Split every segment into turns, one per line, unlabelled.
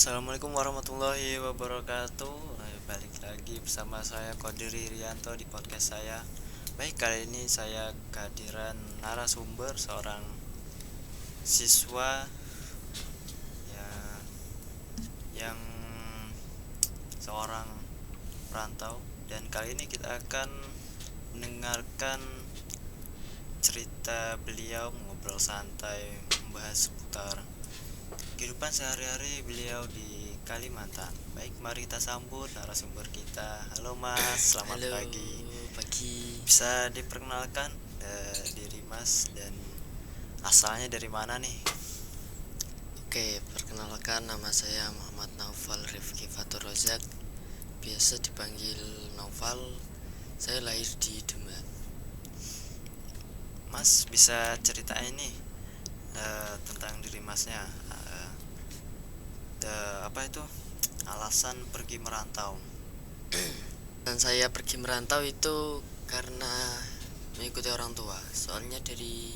Assalamualaikum warahmatullahi wabarakatuh. Balik lagi bersama saya Kodiri Rianto di podcast saya. Baik, kali ini saya kehadiran narasumber seorang siswa ya, yang seorang perantau, dan kali ini kita akan mendengarkan cerita beliau, ngobrol santai membahas seputar kehidupan sehari-hari beliau di Kalimantan. Baik, mari kita sambut narasumber kita. Halo Mas, selamat
Halo,
pagi.
pagi.
Bisa diperkenalkan diri Mas dan asalnya dari mana nih?
Oke, perkenalkan nama saya Muhammad Naufal Rifki Fatur Rozak. Biasa dipanggil Naufal. Saya lahir di Demak.
Mas bisa ceritain nih tentang diri Masnya. Apa itu alasan pergi merantau?
Dan saya pergi merantau itu karena mengikuti orang tua. Soalnya dari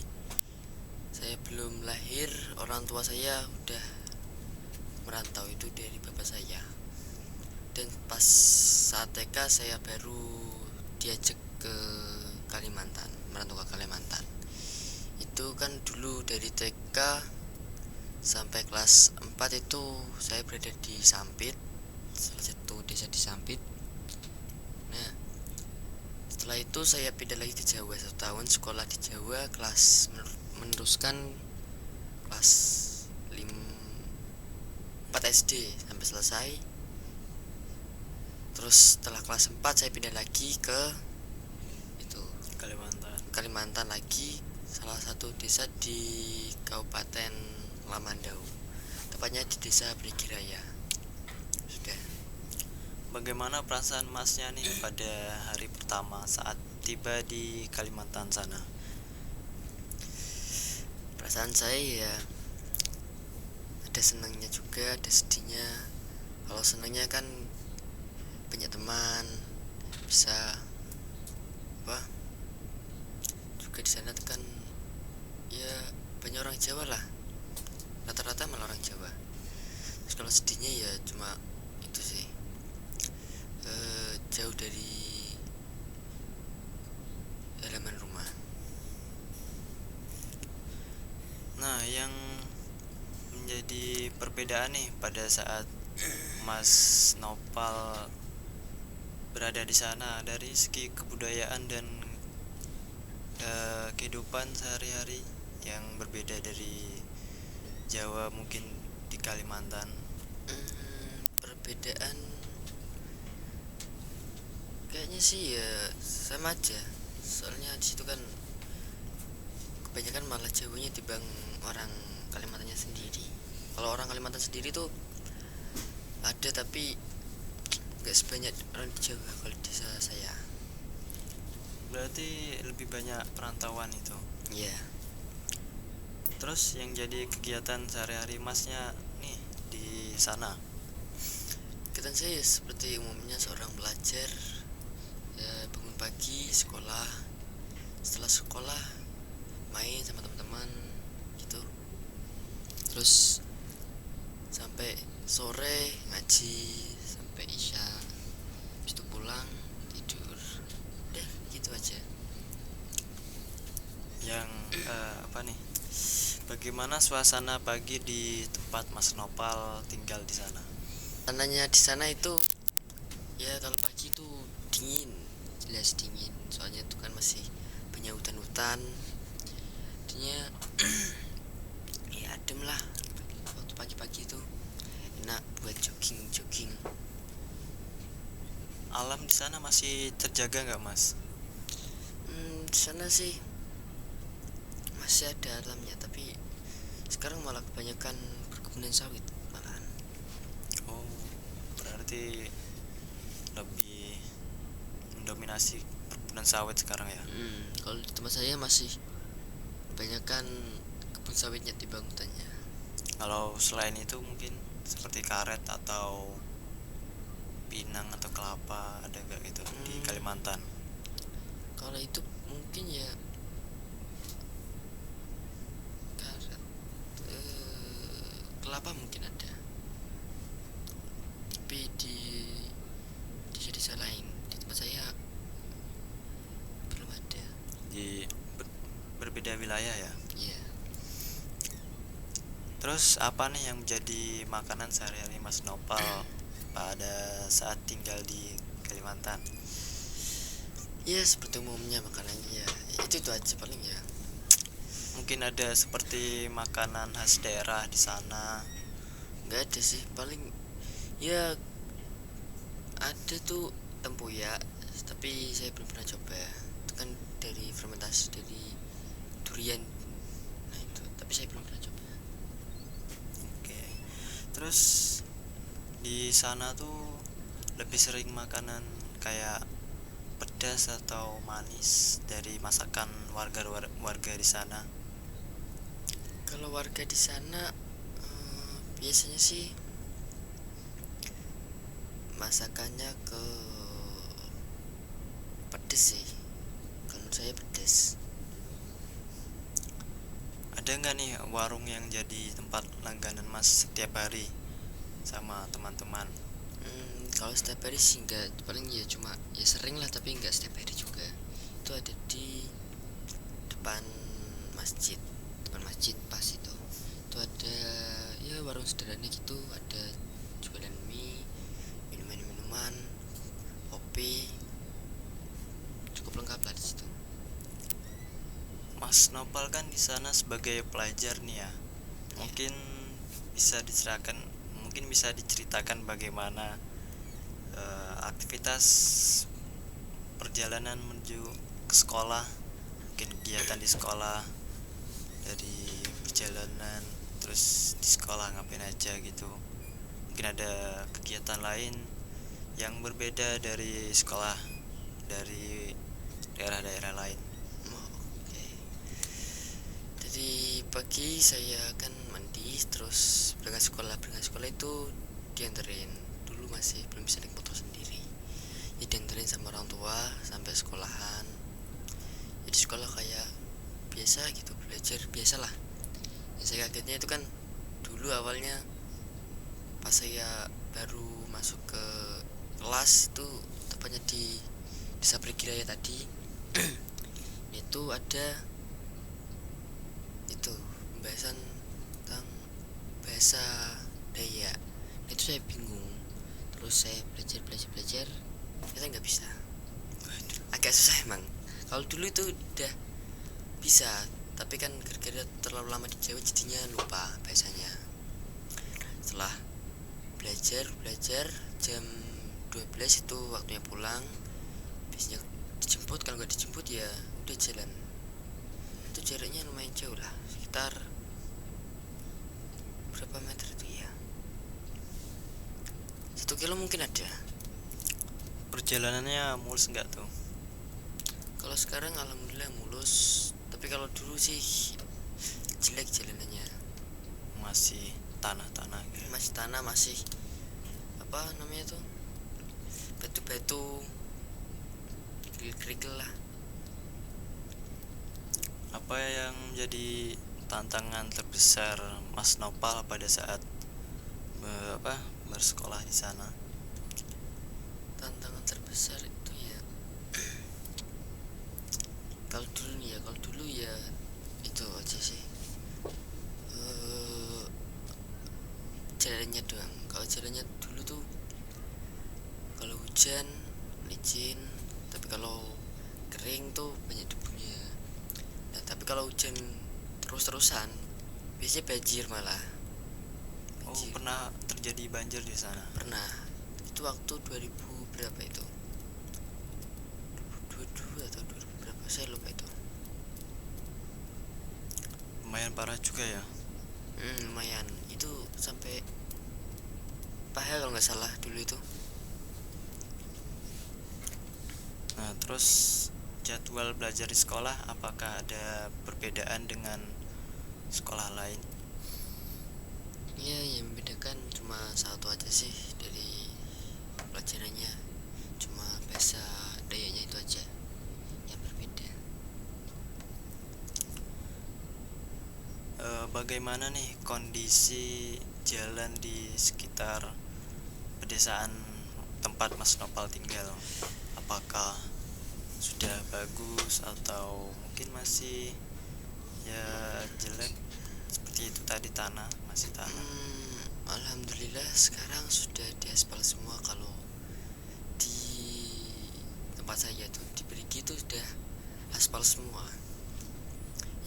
saya belum lahir, orang tua saya udah merantau itu dari bapak saya. Dan pas saat TK saya baru diajak ke Kalimantan, merantau ke Kalimantan. Itu kan dulu dari TK sampai kelas 4 itu saya berada di Sampit, salah satu desa di Sampit. Nah, setelah itu saya pindah lagi ke Jawa 1 tahun sekolah di Jawa, meneruskan kelas 4 SD sampai selesai. Terus setelah kelas 4 saya pindah lagi ke itu
Kalimantan.
Kalimantan lagi, salah satu desa di Kabupaten Lamandau, tepatnya di desa Brigiraya. Sudah.
Bagaimana perasaan Masnya nih pada hari pertama saat tiba di Kalimantan sana?
Perasaan saya ya ada senangnya juga, ada sedihnya. Kalau senangnya kan banyak teman, bisa apa, juga di sana kan ya banyak orang Jawa lah, rata-rata malah orang Jawa. Terus kalau sedihnya ya cuma itu sih, jauh dari halaman rumah.
Nah, yang menjadi perbedaan nih pada saat Mas Nopal berada di sana dari segi kebudayaan dan kehidupan sehari-hari yang berbeda dari Jawa, mungkin di Kalimantan.
Perbedaan kayaknya sih ya sama aja. Soalnya di situ kan kebanyakan malah Jawanya dibanding orang Kalimantannya sendiri. Kalau orang Kalimantan sendiri tuh ada, tapi nggak sebanyak orang di Jawa kalau di desa saya.
Berarti lebih banyak perantauan itu.
Iya.
Terus yang jadi kegiatan sehari-hari Masnya nih di sana?
Kegiatan saya seperti umumnya seorang pelajar, ya, bangun pagi sekolah, setelah sekolah main sama teman-teman gitu, terus sampai sore ngaji sampai isya, habis itu pulang tidur, udah gitu aja.
Yang apa nih? Bagaimana suasana pagi di tempat Mas Nopal tinggal di sana?
Tanahnya di sana itu ya kalau pagi itu dingin, jelas dingin, soalnya itu kan masih banyak hutan-hutan. Jadinya ya adem lah, waktu pagi-pagi itu enak buat jogging-jogging.
Alam di sana masih terjaga nggak, Mas?
Di sana sih masih ada alamnya, tapi sekarang malah kebanyakan perkebunan sawit malahan.
Oh, berarti lebih mendominasi perkebunan sawit sekarang ya?
Kalau di tempat saya masih kebanyakan kebun sawitnya dibanding hutannya.
Kalau selain itu mungkin seperti karet atau pinang atau kelapa, ada nggak gitu di Kalimantan?
Kalau itu mungkin ya karet, kelapa mungkin ada. desa lain. Di tempat saya belum ada.
Di berbeda wilayah ya.
Iya.
Terus apa nih yang menjadi makanan sehari-hari Mas Nopal pada saat tinggal di Kalimantan?
Ya seperti umumnya makanannya ya itu aja paling ya.
Mungkin ada seperti makanan khas daerah di sana.
Nggak ada sih, paling ya ada tuh tempoyak, tapi saya belum pernah coba. Itu kan dari fermentasi dari durian. Nah itu, tapi saya belum pernah coba.
Oke. Terus di sana tuh lebih sering makanan kayak pedas atau manis dari masakan warga di sana.
Kalau warga di sana biasanya sih masakannya ke pedes sih. Kalau menurut saya pedes.
Ada nggak nih warung yang jadi tempat langganan Mas setiap hari sama teman-teman?
Kalau setiap hari sih enggak, paling ya cuma ya sering lah tapi enggak setiap hari juga. Itu ada di depan masjid, pas itu ada ya warung sederhana gitu, ada jualan mie, minuman, kopi, cukup lengkap lah di situ.
Mas Nopal kan di sana sebagai pelajar nih ya. Mungkin bisa diceritakan bagaimana aktivitas perjalanan menuju ke sekolah, mungkin kegiatan di sekolah, dari perjalanan terus di sekolah ngapain aja gitu. Mungkin ada kegiatan lain yang berbeda dari sekolah dari daerah-daerah lain.
Oke. Jadi pagi saya akan mandi terus berangkat sekolah itu dianterin. Dulu masih belum bisa naik motor sendiri, ya dianterin sama orang tua sampai sekolahan. Jadi sekolah kayak biasa gitu, belajar biasalah. Yang saya kagetnya itu kan dulu awalnya pas saya baru masuk ke kelas itu, tepatnya di Desa Brigiraya tadi itu ada itu pembahasan tentang bahasa Dayak. Nah, itu saya bingung, terus saya belajar ternyata nggak bisa, agak susah emang. Kalau dulu itu udah bisa, tapi kan gara-gara terlalu lama di Jawa jadinya lupa bahasanya. Setelah belajar jam 12 itu waktunya pulang, biasanya dijemput, kalau nggak dijemput ya udah jalan. Itu jaraknya lumayan jauh lah, sekitar berapa meter itu ya, 1 kilo mungkin ada.
Perjalanannya mulus nggak tuh?
Kalau sekarang alhamdulillah mulus, tapi kalau dulu sih jelek jalanannya.
Masih tanah-tanah gitu.
Masih tanah, masih apa namanya tuh, batu-batu, kerikil lah.
Apa yang jadi tantangan terbesar Mas Nopal pada saat bersekolah di sana?
Tantangan terbesar itu ya kalau dulu ya itu aja sih, jalannya doang. Kalau jalannya dulu tuh kalau hujan licin, tapi kalau kering tuh banyak debunya. Nah, tapi kalau hujan terus-terusan biasanya banjir malah.
Oh, pernah terjadi banjir di sana?
Pernah. Itu waktu 2000 berapa itu, 2022 atau 2000 berapa, saya lupa itu.
Lumayan parah juga ya.
Lumayan, itu sampai paha kalau nggak salah dulu itu.
Nah, terus jadwal belajar di sekolah apakah ada perbedaan dengan sekolah lain?
Ya, yang membedakan cuma satu aja sih dari pelajarannya, cuma bahasa Dayaknya itu aja yang berbeda.
Bagaimana nih kondisi jalan di sekitar pedesaan tempat Mas Nopal tinggal, apakah sudah bagus atau mungkin masih ya jelek seperti itu tadi, tanah masih tanah?
Alhamdulillah sekarang sudah diaspal semua. Kalau di tempat saya tuh di Perigi itu sudah aspal semua.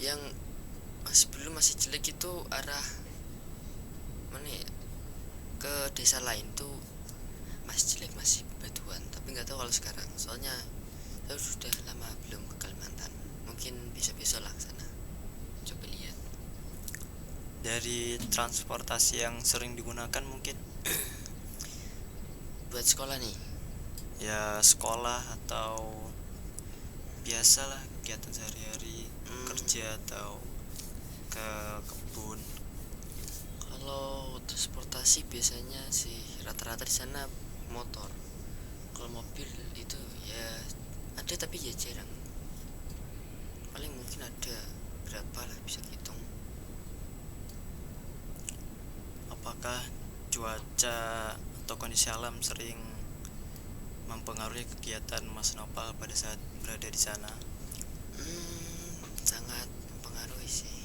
Yang masih jelek itu arah mana ya, ke desa lain tuh masih jelek, masih batuan. Tapi nggak tahu kalau sekarang, soalnya saya sudah lama belum ke Kalimantan. Mungkin besok-besok lah ke sana, coba lihat.
Dari transportasi yang sering digunakan mungkin
Buat sekolah nih,
ya sekolah atau biasalah kegiatan sehari-hari, kerja atau ke kebun.
kalau transportasi biasanya sih rata-rata di sana motor. Kalau mobil itu ya ada tapi ya jarang. Paling mungkin ada berapa lah, bisa hitung.
Apakah cuaca atau kondisi alam sering mempengaruhi kegiatan Mas Nopal pada saat berada di sana?
Sangat mempengaruhi sih,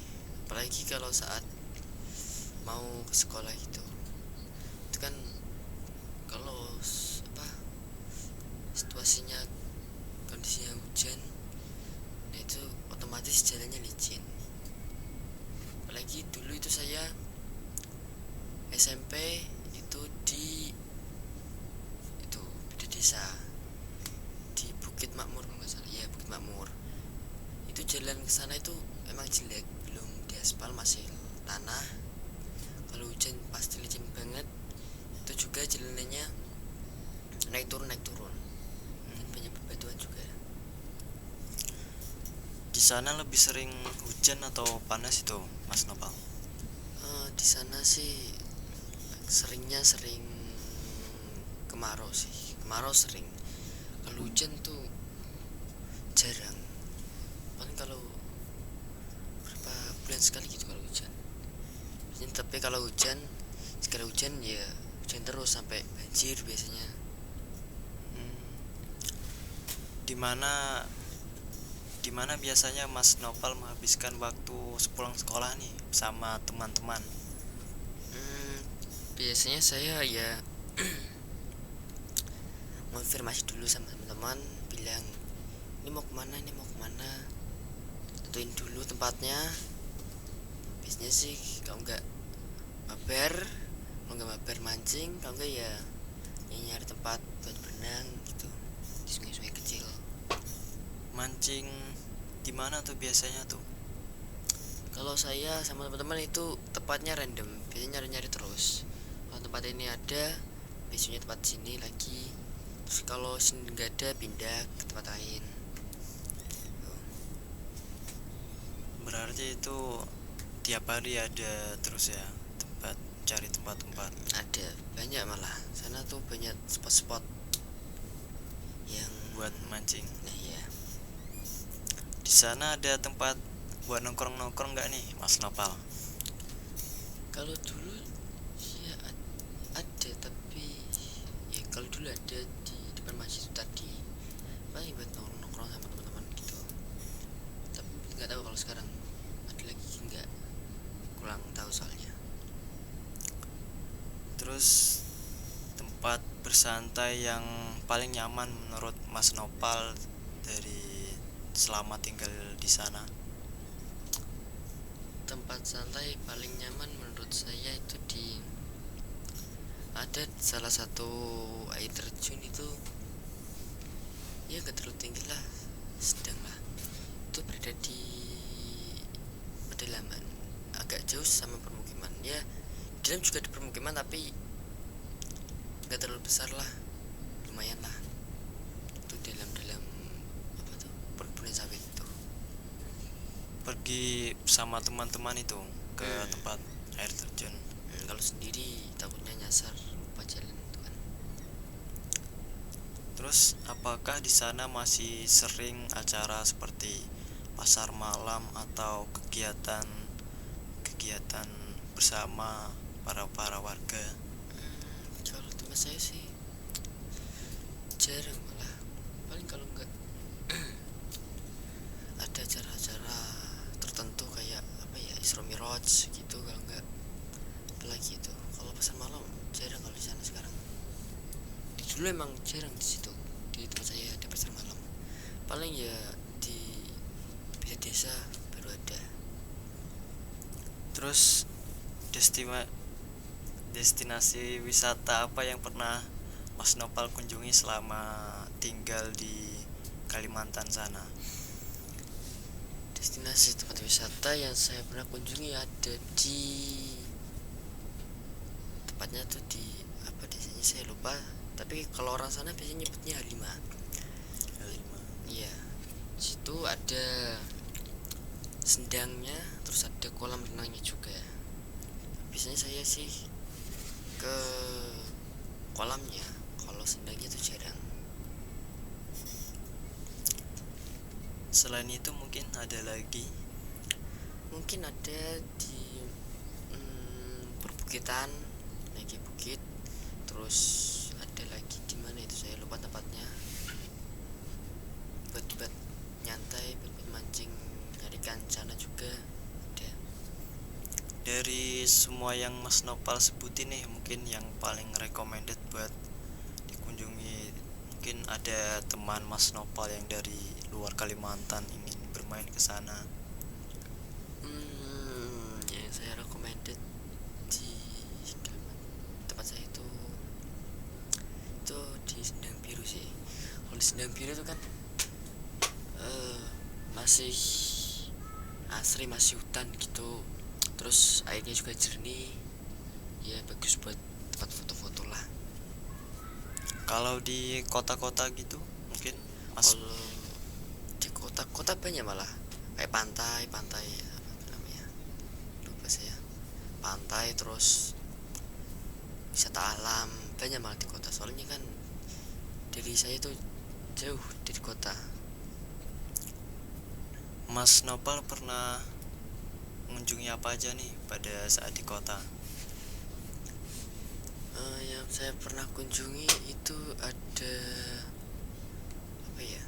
apalagi kalau saat mau ke sekolah gitu. Itu kan kalau situasinya, kondisinya hujan, nah itu otomatis jalannya licin. Apalagi dulu itu saya SMP itu di beda desa, di Bukit Makmur kalau nggak salah, ya Bukit Makmur. Itu jalan ke sana itu emang jelek, belum diaspal, masih tanah. Kalau hujan pasti licin banget. Itu juga jalanannya naik turun dan banyak bebatuan juga.
Di sana lebih sering hujan atau panas itu, Mas Nopal?
Di sana sih sering kemarau sih, sering. Kalau hujan tuh jarang, paling kalau berapa bulan sekali gitu kalau hujan. Tapi kalau hujan, sekali hujan ya hujan terus sampai banjir biasanya.
Dimana dimana biasanya Mas Nopal menghabiskan waktu sepulang sekolah nih sama teman-teman?
Biasanya saya ya konfirmasi dulu sama teman-teman, bilang ini mau kemana, tentuin dulu tempatnya. Biasanya sih kalau nggak mabar mancing, kalau nggak ya nyari tempat buat berenang gitu di sungai-sungai kecil.
Mancing di mana tuh biasanya tuh?
Kalau saya sama teman-teman itu tempatnya random, biasanya nyari-nyari terus. Kalau tempat ini ada, biasanya tempat sini lagi. Terus kalau sini nggak ada, pindah ke tempat lain.
Berarti itu tiap hari ada terus ya, cari tempat-tempat?
Ada banyak, malah sana tuh banyak spot-spot yang
buat mancing.
Nah ya,
Di sana ada tempat buat nongkrong nggak nih, Mas Nopal?
kalau dulu ya ada, tapi ya kalau dulu ada di depan masjid tadi, paling buat nongkrong sama teman-teman gitu. Tapi nggak tahu kalau sekarang ada lagi nggak, kurang tahu soalnya.
Terus tempat bersantai yang paling nyaman menurut Mas Nopal dari selama tinggal di sana?
Tempat santai paling nyaman menurut saya itu ada salah satu air terjun itu, ya gak terlalu tinggi lah, sedang lah. Itu berada di pedalaman, agak jauh sama permukiman. Ya di dalam juga ada permukiman, tapi gak terlalu besar lah, lumayan lah. Itu dalam perkebunan sawit itu.
Pergi sama teman-teman itu ke tempat air terjun?
Kalau sendiri takutnya nyasar, lupa jalan itu kan.
Terus apakah di sana masih sering acara seperti pasar malam atau kegiatan bersama para warga?
Kalau tempat saya sih jarang malah, paling kalau enggak ada acara-acara tertentu kayak apa ya, Isra Miraj gitu, kalau enggak apalagi itu. Kalau pasar malam jarang kalau di sana sekarang. Dulu emang jarang di situ, di tempat saya ada pasar malam, paling ya di desa baru ada.
Terus destinasi wisata apa yang pernah Mas Nopal kunjungi selama tinggal di Kalimantan sana?
Destinasi tempat wisata yang saya pernah kunjungi ada di, tepatnya tuh di apa desanya saya lupa, tapi kalau orang sana biasanya nyebutnya Halima. Iya, situ ada sendangnya, terus ada kolam renangnya juga. Biasanya saya sih ke kolamnya, kalau sendangnya tuh jarang.
Selain itu mungkin ada lagi?
Mungkin ada di perbukitan, naik bukit, terus ada lagi di mana itu saya lupa tempatnya, buat nyantai, buat mancing, nyari ikan sana juga ada.
Dari semua yang Mas Nopal sebutin nih, mungkin yang paling recommended buat dikunjungi, mungkin ada teman Mas Nopal yang dari luar Kalimantan ingin bermain ke sana.
Yang saya recommended di tempat saya itu di Sendang Biru sih. Kalau di Sendang Biru itu kan masih asri, masih hutan gitu, terus airnya juga jernih, ya bagus buat tempat foto-foto lah.
Kalau di kota-kota gitu mungkin Mas?
Kalau di kota banyak malah, kayak pantai apa namanya, lupa saya, pantai, terus wisata alam banyak malah di kota, soalnya kan dari saya tuh jauh dari kota.
Mas Nopal pernah mengunjungi apa aja nih pada saat di kota?
Yang saya pernah kunjungi itu ada apa ya,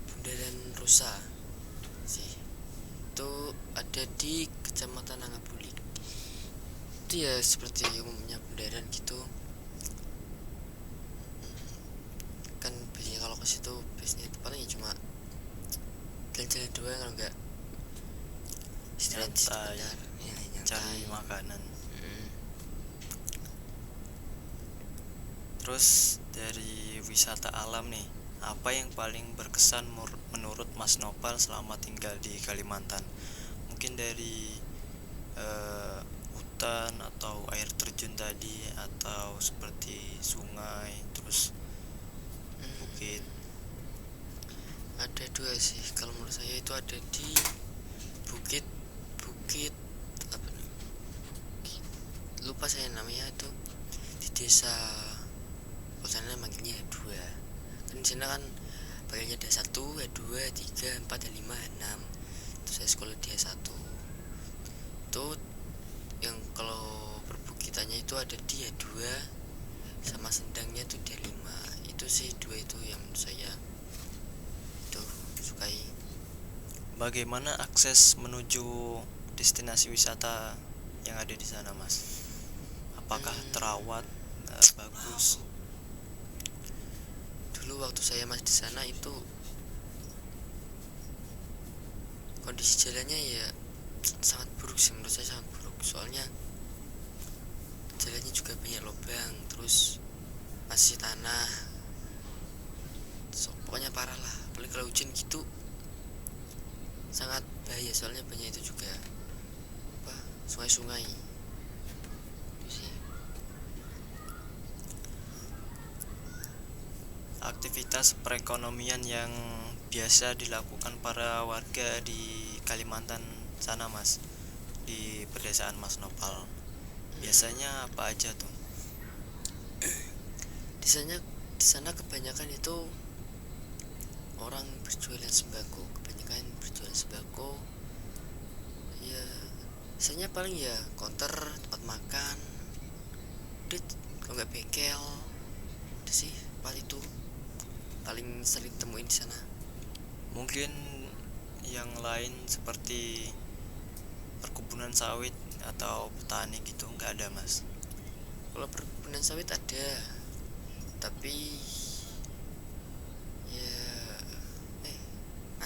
Bundaran Rusa sih, itu ada di Kecamatan Nangabulik. Itu ya seperti umumnya bundaran gitu kan. Biasanya kalau ke situ biasanya itu paling ya cuma jalan-jalan doang, kalau enggak istirahat
Nyantai,
sebentar ya,
cari
nyantai.
makanan. Terus dari wisata alam nih, apa yang paling berkesan menurut Mas Nopal selama tinggal di Kalimantan? Mungkin dari hutan atau air terjun tadi, atau seperti sungai, terus bukit.
Ada dua sih kalau menurut saya, itu ada di bukit bukit apa, lupa saya namanya, itu di desa, kalau sana manggilnya H2 kan. Di sana kan bagiannya ada 1, H2, H3, H4, H5, H6. Terus saya sekolah di H1 itu, yang kalau perbukitannya itu ada di H2, sama sendangnya tuh di H5. Itu sih dua itu yang menurut saya tuh sukai.
Bagaimana akses menuju destinasi wisata yang ada di sana, Mas? Apakah terawat, bagus?
Dulu waktu saya masih di sana itu kondisi jalannya ya sangat buruk sih, menurut saya sangat buruk. Soalnya jalannya juga banyak lubang, terus masih tanah, pokoknya parah lah. Apalagi kalau hujan gitu sangat bahaya, soalnya banyak itu juga apa, sungai-sungai itu sih.
Aktivitas perekonomian yang biasa dilakukan para warga di Kalimantan sana, Mas, di pedesaan Mas Nopal, biasanya apa aja tuh?
Di sana kebanyakan itu orang berjualan sembako, ya biasanya paling ya counter, tempat makan, udah, kalau nggak bengkel udah sih, paling itu paling sering temuin di sana.
Mungkin yang lain seperti perkebunan sawit atau petani gitu nggak ada mas?
Kalau perkebunan sawit ada, tapi ya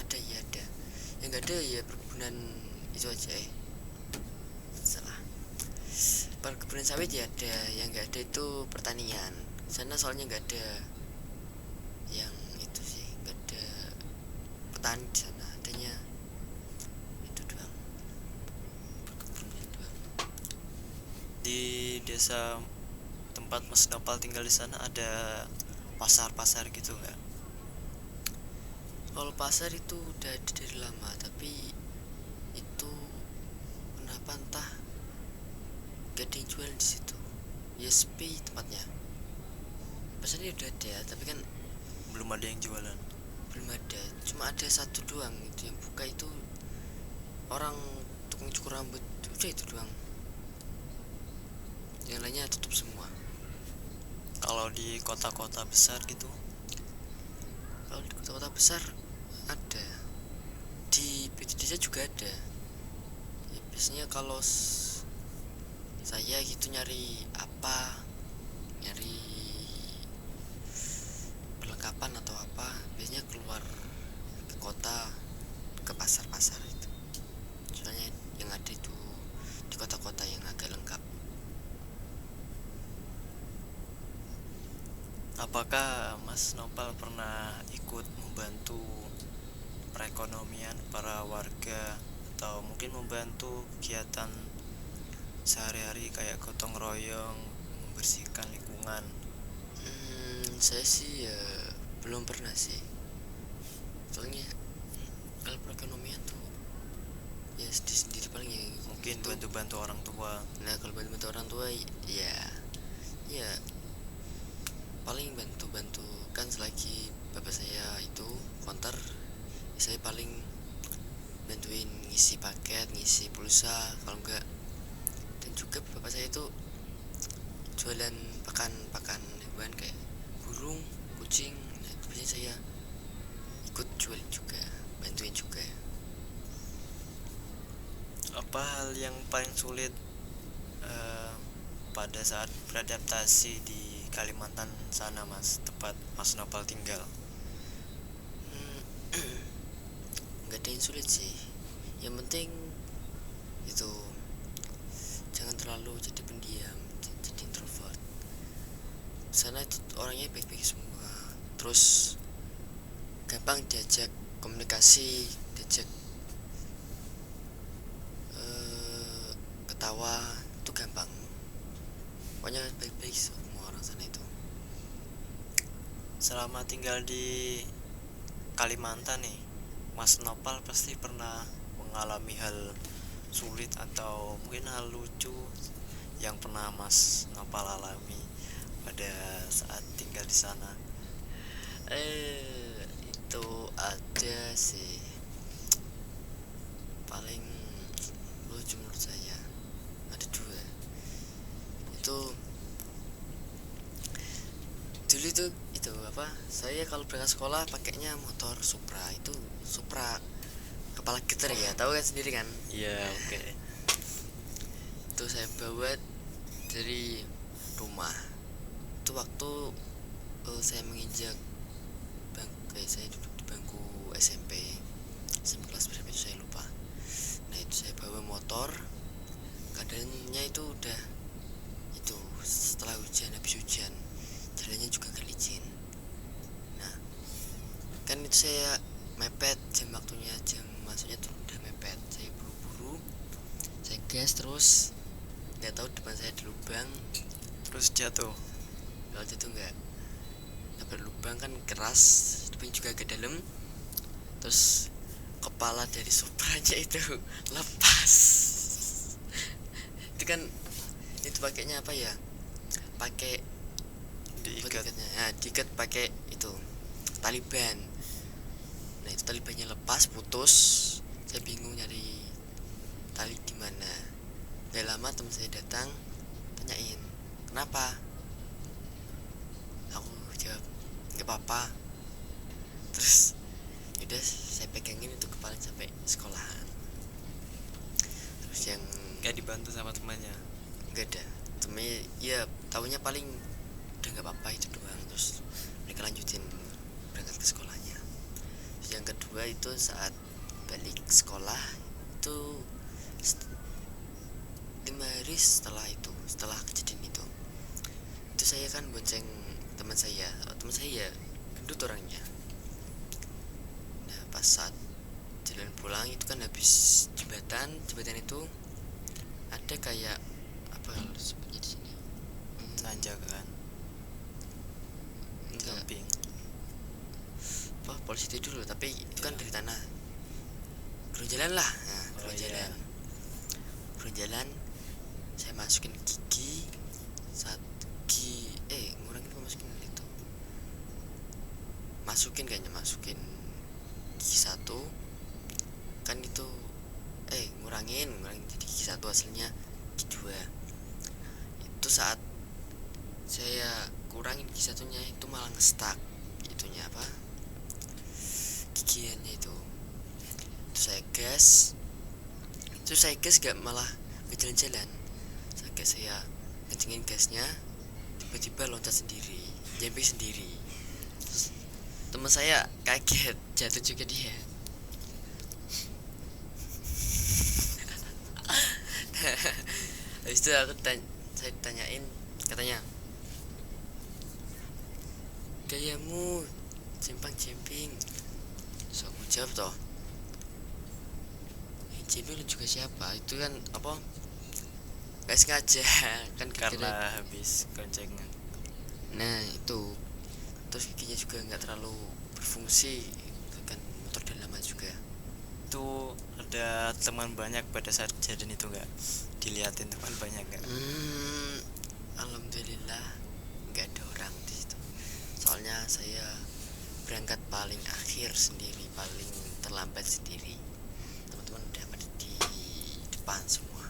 ada, ya ada, yang nggak ada ya perkebunan itu aja. Salah, perkebunan sawit ya ada, yang nggak ada itu pertanian. Sana soalnya nggak ada yang itu sih, nggak ada petani di sana, adanya itu doang, perkebunan doang.
Di desa tempat Mas Nopal tinggal di sana ada pasar-pasar gitu nggak?
Kalau pasar itu udah ada dari lama, tapi itu kenapa entah gak ada yang jual di situ, ya sepi tempatnya. Pasarnya udah ada, tapi kan
Belum ada yang jualan.
belum ada, cuma ada satu doang itu yang buka, itu orang tukang cukur rambut, udah itu doang, yang lainnya tutup semua.
Kalau di kota-kota besar gitu?
Kalau di kota-kota besar ada, di desa juga ada ya. Biasanya kalau saya gitu nyari apa, nyari perlengkapan atau apa, biasanya keluar ke kota, ke pasar-pasar itu. Soalnya yang ada itu di kota-kota yang agak lengkap.
Apakah Mas Nopal pernah ikut membantu perekonomian para warga atau mungkin membantu kegiatan sehari-hari kayak gotong royong, membersihkan lingkungan?
Saya sih ya belum pernah sih, soalnya kalau perekonomian tuh ya sendiri paling ya
Mungkin
itu.
bantu-bantu orang tua.
Nah kalau bantu orang tua ya, ya paling bantu kan, selagi bapak saya itu konter, saya paling bantuin ngisi paket, ngisi pulsa kalau enggak. Dan juga bapak saya itu jualan pakan hewan kayak burung, kucing. Nah itu biasanya saya ikut jual juga, bantuin juga.
Apa hal yang paling sulit eh, pada saat beradaptasi di Kalimantan sana mas, tempat Mas Nopal tinggal?
Nggak ada yang sulit sih, yang penting itu jangan terlalu jadi pendiam, jadi introvert. Sana itu orangnya baik-baik semua, terus gampang diajak komunikasi, diajak ketawa, itu gampang. Pokoknya baik-baik semua orang sana itu.
Selama tinggal di Kalimantan nih, Mas Nopal pasti pernah mengalami hal sulit atau mungkin hal lucu yang pernah Mas Nopal alami pada saat tinggal di sana.
Itu ada sih, paling lucu menurut saya ada dua. Itu dulu itu apa, saya kalau berangkat sekolah pakainya motor Supra, itu Supra kepala getar ya, tahu kan sendiri kan.
Iya, oke.
Itu saya bawa dari rumah, itu waktu saya menginjak saya duduk di bangku SMP kelas berapa itu saya lupa. Nah itu saya bawa motor, keadaannya itu udah itu setelah hujan, habis hujan jalannya juga gak licin. Nah kan itu saya mepet, jam waktunya, jam masuknya tuh udah mepet, saya buru-buru, saya gas terus, nggak tahu depan saya ada lubang.
Terus jatuh.
Kalau itu nggak dapat lubang kan keras, tapi juga agak dalam, terus kepala dari Supranya itu lepas. Itu kan itu pakainya apa ya, pakai
Diikat.
nah, diikat pakai itu taliban. Nah itu talibannya lepas, putus, saya bingung nyari tali di mana. Gak lama teman saya datang, tanyain kenapa? Aku jawab nggak apa-apa. Terus udah saya pegangin itu kepalanya sampai sekolahan. Terus yang
Gak dibantu sama temannya.
nggak ada temennya, ya tahunya paling udah nggak apa-apa itu doang. Terus mereka lanjutin berangkat ke sekolahnya. Terus yang kedua itu saat balik sekolah itu 5 hari setelah kejadian itu saya kan bonceng teman saya ya gendut orangnya. Nah pas saat jalan pulang itu kan habis jembatan itu ada kayak apa sebutnya di sini,
Tanjakan,
enggak
jumping.
apa polisi itu dulu, tapi itu kan dari tanah jalan lah. Nah
Oh iya.
jalan saya masukin gigi saat ngurangin apa masukin itu, masukin gigi satu kan itu, ngurangin jadi gigi satu hasilnya gigi dua. Itu saat saya kurangin gigi satunya itu malah ngestak itunya apa gigiannya itu saya gas gak malah ke jalan-jalan, saya kencengin gasnya, tiba-tiba loncat sendiri, jumping sendiri. Terus teman saya kaget, jatuh juga dia. Habis itu saya tanyain, katanya gayamu jemping. So aku jawab toh, jemping lu juga siapa? Itu kan apa? Gak sengaja kan
Karena habis goncengan.
Nah itu terus giginya juga nggak terlalu berfungsi, itu kan motor udah lama juga.
Itu ada teman banyak pada saat kejadian itu nggak? Diliatin teman banyak nggak?
Alhamdulillah nggak ada orang di situ. Soalnya saya berangkat paling akhir sendiri, paling terlambat sendiri. Teman-teman udah pada di depan semua.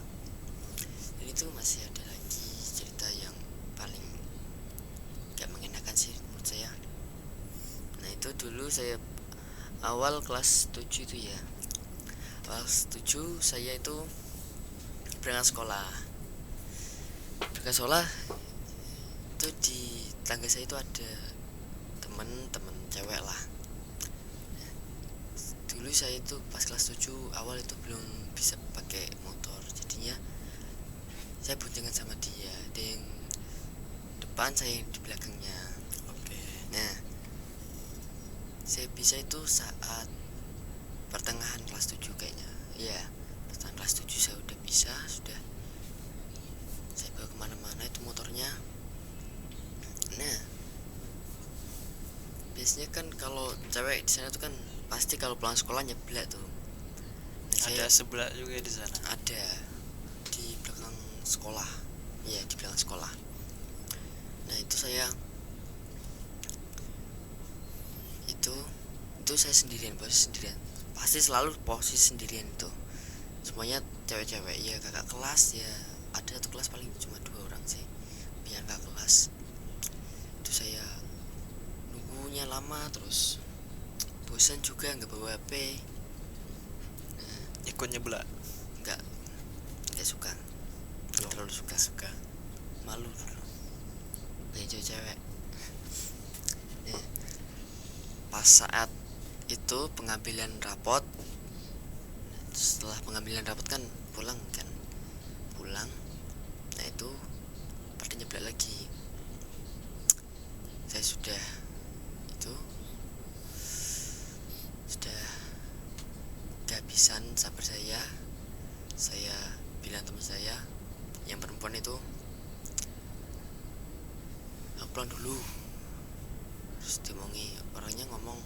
Dan itu masih ada lagi cerita yang paling gak mengenakan sih menurut saya. Nah itu dulu saya awal kelas 7 itu ya. Kelas 7 saya itu berangkat sekolah itu di tangga saya itu ada temen cewek lah. Dulu saya itu pas kelas 7 awal itu belum bisa pakai motor, jadinya saya boncengan sama dia yang depan, saya yang di belakangnya.
Oke.
Nah saya bisa itu saat pertengahan kelas 7 kayaknya, iya pertengahan kelas 7 saya udah bisa, sudah saya bawa kemana-mana itu motornya. Nah biasanya kan kalau cewek di sana tuh kan pasti kalau pulang sekolah nyeblak tuh. Nah,
Ada sebelah juga di sana.
ada di belakang sekolah, iya di belakang sekolah. Nah itu saya itu saya sendirian, pasti selalu posisi sendirian itu, semuanya cewek-cewek ya, kakak kelas ya ada satu kelas paling cuma 2 orang sih, biar kakak kelas. Itu saya nunggunya lama, terus bosan juga nggak bawa HP. Nah,
Ikut nyeblak.
nggak suka, nggak terlalu suka, malu dulu kayak cewek-cewek. Nah, pas saat itu pengambilan rapot, setelah pengambilan rapot kan pulang. Nah itu pada nyeblak lagi. Saya sudah kehabisan sabar saya bilang teman saya yang perempuan itu, aku pulang dulu. Terus orangnya ngomong,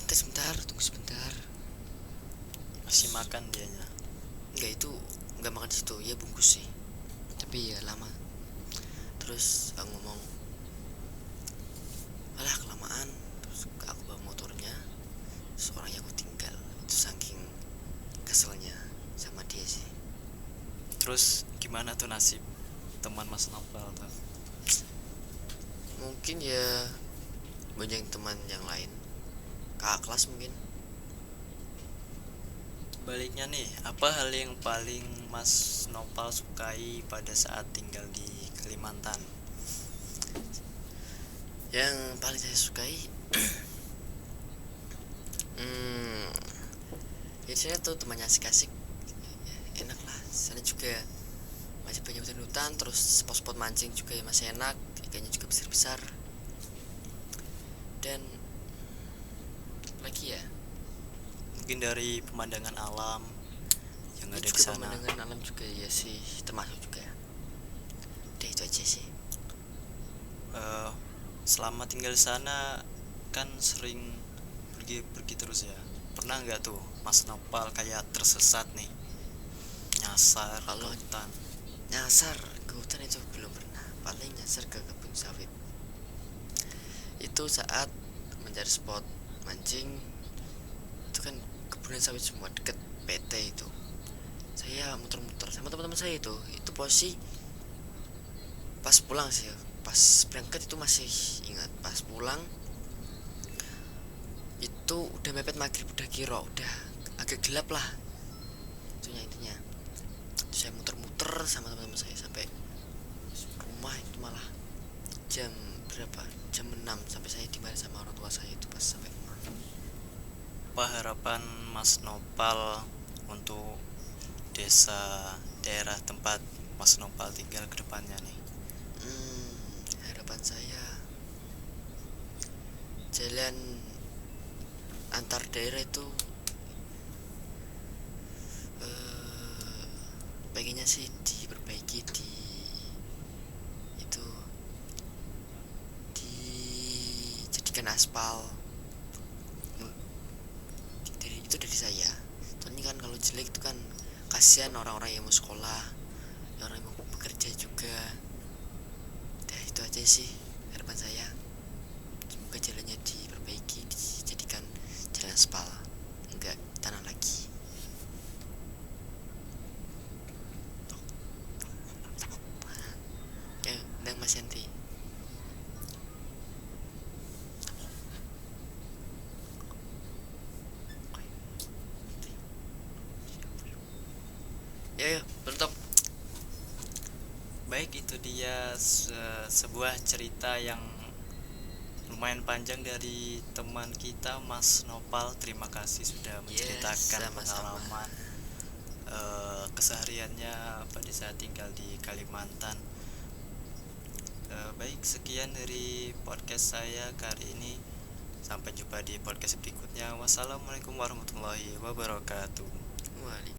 sebentar, tunggu sebentar.
Masih makan dianya.
Enggak makan di situ, ya bungkus sih, tapi ya lama. Terus aku ngomong, alah kelamaan. Terus aku bawa motornya, terus orangnya aku tinggal. Itu saking keselnya sama dia sih.
Terus gimana tuh nasib teman Mas Nopal tuh?
Mungkin ya banyak teman yang lain, kakak kelas mungkin.
Baliknya nih, apa hal yang paling Mas Nopal sukai pada saat tinggal di Kalimantan?
Yang paling saya sukai ya saya tuh temannya asik-asik, enak lah. Sana juga masih banyak hutan-hutan, terus spot-spot mancing juga masih enak, ikannya juga besar-besar. Dan lagi ya,
Mungkin dari pemandangan alam yang
ini
ada di
juga
sana.
pemandangan alam juga ya sih termasuk juga ya. Udah itu aja sih.
Eh, Selama tinggal di sana kan sering pergi terus ya. Pernah nggak tuh Mas Nopal kayak tersesat nih, nyasar ke
Kalau
hutan?
nyasar ke hutan itu belum pernah, paling nyasar ke kebun sawit. Itu saat mencari spot mancing, itu kan kebunan sawit semua deket PT itu. Saya muter-muter sama teman-teman saya, itu posisi pas pulang sih ya. Pas berangkat itu masih ingat, pas pulang itu udah mepet maghrib, udah kira udah agak gelap lah itunya intinya. Saya muter-muter sama teman-teman saya sampai rumah itu malah jam berapa, jam 6 sampai saya dimarahin sama orang tua saya itu pas sampai rumah.
Apa harapan Mas Nopal untuk desa daerah tempat Mas Nopal tinggal ke depannya nih?
Harapan saya jalan antar daerah itu pengennya sih diperbaiki, itu dijadikan aspal. Itu dari saya, soalnya kan kalau jelek itu kan kasihan orang-orang yang mau sekolah, orang yang mau bekerja juga. Nah itu aja sih harapan saya, semoga jalannya diperbaiki, dijadikan jalan aspal, enggak tanah lagi. Ya, dan Mas Yanti. Ya, tutup.
Baik, itu dia sebuah cerita yang lumayan panjang dari teman kita Mas Nopal. Terima kasih sudah menceritakan
sama-sama.
pengalaman kesehariannya pada saat tinggal di Kalimantan. Baik, sekian dari podcast saya kali ini. Sampai jumpa di podcast berikutnya. Wassalamualaikum warahmatullahi wabarakatuh.
Waalaikumsalam.